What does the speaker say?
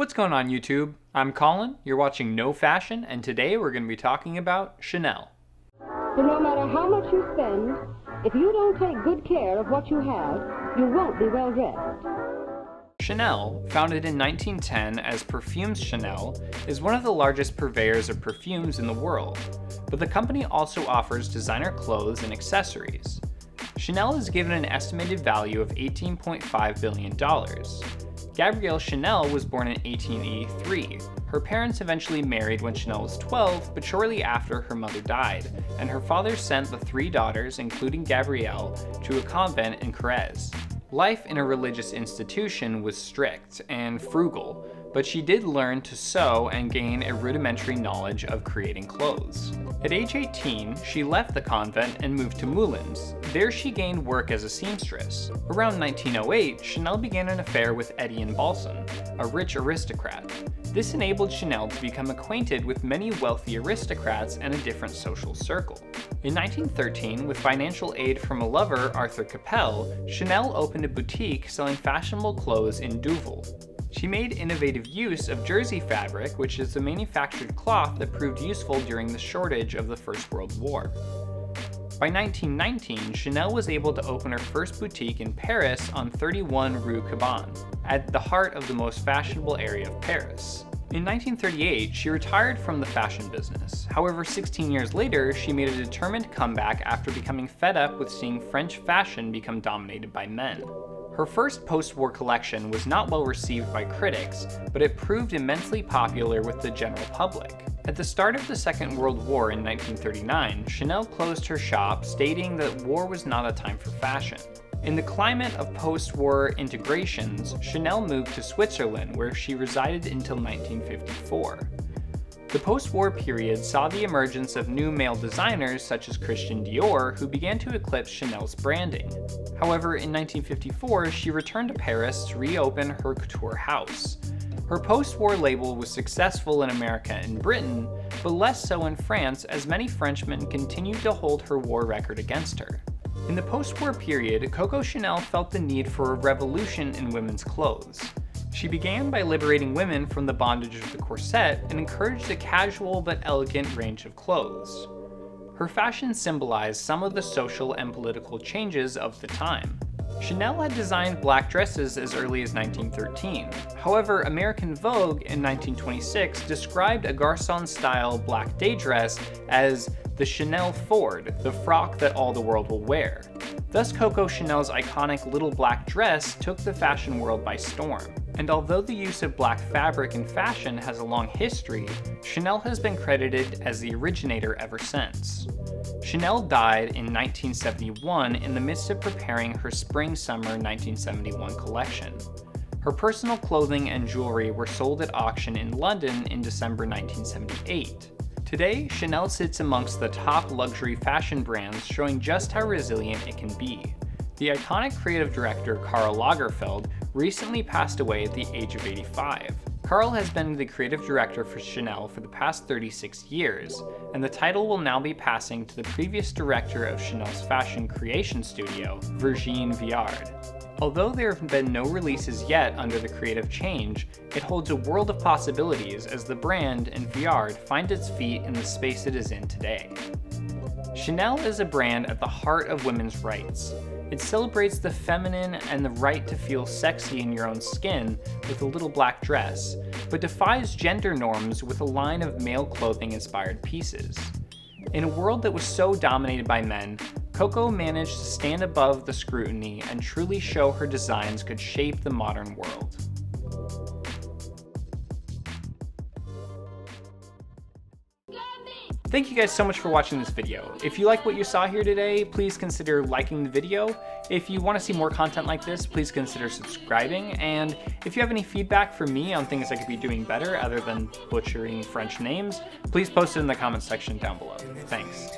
What's going on YouTube? I'm Colin, you're watching No Fashion, and today we're going to be talking about Chanel. So no matter how much you spend, if you don't take good care of what you have, you won't be well dressed. Chanel, founded in 1910 as Parfums Chanel, is one of the largest purveyors of perfumes in the world, but the company also offers designer clothes and accessories. Chanel is given an estimated value of $18.5 billion. Gabrielle Chanel was born in 1883. Her parents eventually married when Chanel was 12, but shortly after her mother died, and her father sent the three daughters, including Gabrielle, to a convent in Corrèze. Life in a religious institution was strict and frugal, but she did learn to sew and gain a rudimentary knowledge of creating clothes. At age 18, she left the convent and moved to Moulins. There she gained work as a seamstress. Around 1908, Chanel began an affair with Etienne Balsan, a rich aristocrat. This enabled Chanel to become acquainted with many wealthy aristocrats and a different social circle. In 1913, with financial aid from a lover, Arthur Capel, Chanel opened a boutique selling fashionable clothes in Deauville. She made innovative use of jersey fabric, which is a manufactured cloth that proved useful during the shortage of the First World War. By 1919, Chanel was able to open her first boutique in Paris on 31 Rue Cabanne, at the heart of the most fashionable area of Paris. In 1938, she retired from the fashion business. However, 16 years later, she made a determined comeback after becoming fed up with seeing French fashion become dominated by men. Her first post-war collection was not well received by critics, but it proved immensely popular with the general public. At the start of the Second World War in 1939, Chanel closed her shop, stating that war was not a time for fashion. In the climate of post-war integrations, Chanel moved to Switzerland, where she resided until 1954. The post-war period saw the emergence of new male designers such as Christian Dior, who began to eclipse Chanel's branding. However, in 1954, she returned to Paris to reopen her couture house. Her post-war label was successful in America and Britain, but less so in France, as many Frenchmen continued to hold her war record against her. In the post-war period, Coco Chanel felt the need for a revolution in women's clothes. She began by liberating women from the bondage of the corset and encouraged a casual but elegant range of clothes. Her fashion symbolized some of the social and political changes of the time. Chanel had designed black dresses as early as 1913. However, American Vogue in 1926 described a garçon-style black day dress as the Chanel Ford, the frock that all the world will wear. Thus, Coco Chanel's iconic little black dress took the fashion world by storm. And although the use of black fabric in fashion has a long history, Chanel has been credited as the originator ever since. Chanel died in 1971 in the midst of preparing her Spring-Summer 1971 collection. Her personal clothing and jewelry were sold at auction in London in December 1978. Today, Chanel sits amongst the top luxury fashion brands, showing just how resilient it can be. The iconic creative director Karl Lagerfeld recently passed away at the age of 85. Karl has been the creative director for Chanel for the past 36 years, and the title will now be passing to the previous director of Chanel's fashion creation studio, Virginie Viard. Although there have been no releases yet under the creative change, it holds a world of possibilities as the brand and Viard find its feet in the space it is in today. Chanel is a brand at the heart of women's rights. It celebrates the feminine and the right to feel sexy in your own skin with a little black dress, but defies gender norms with a line of male clothing-inspired pieces. In a world that was so dominated by men, Coco managed to stand above the scrutiny and truly show her designs could shape the modern world. Thank you guys so much for watching this video. If you like what you saw here today, please consider liking the video. If you want to see more content like this, please consider subscribing. And if you have any feedback for me on things I could be doing better other than butchering French names, please post it in the comments section down below. Thanks.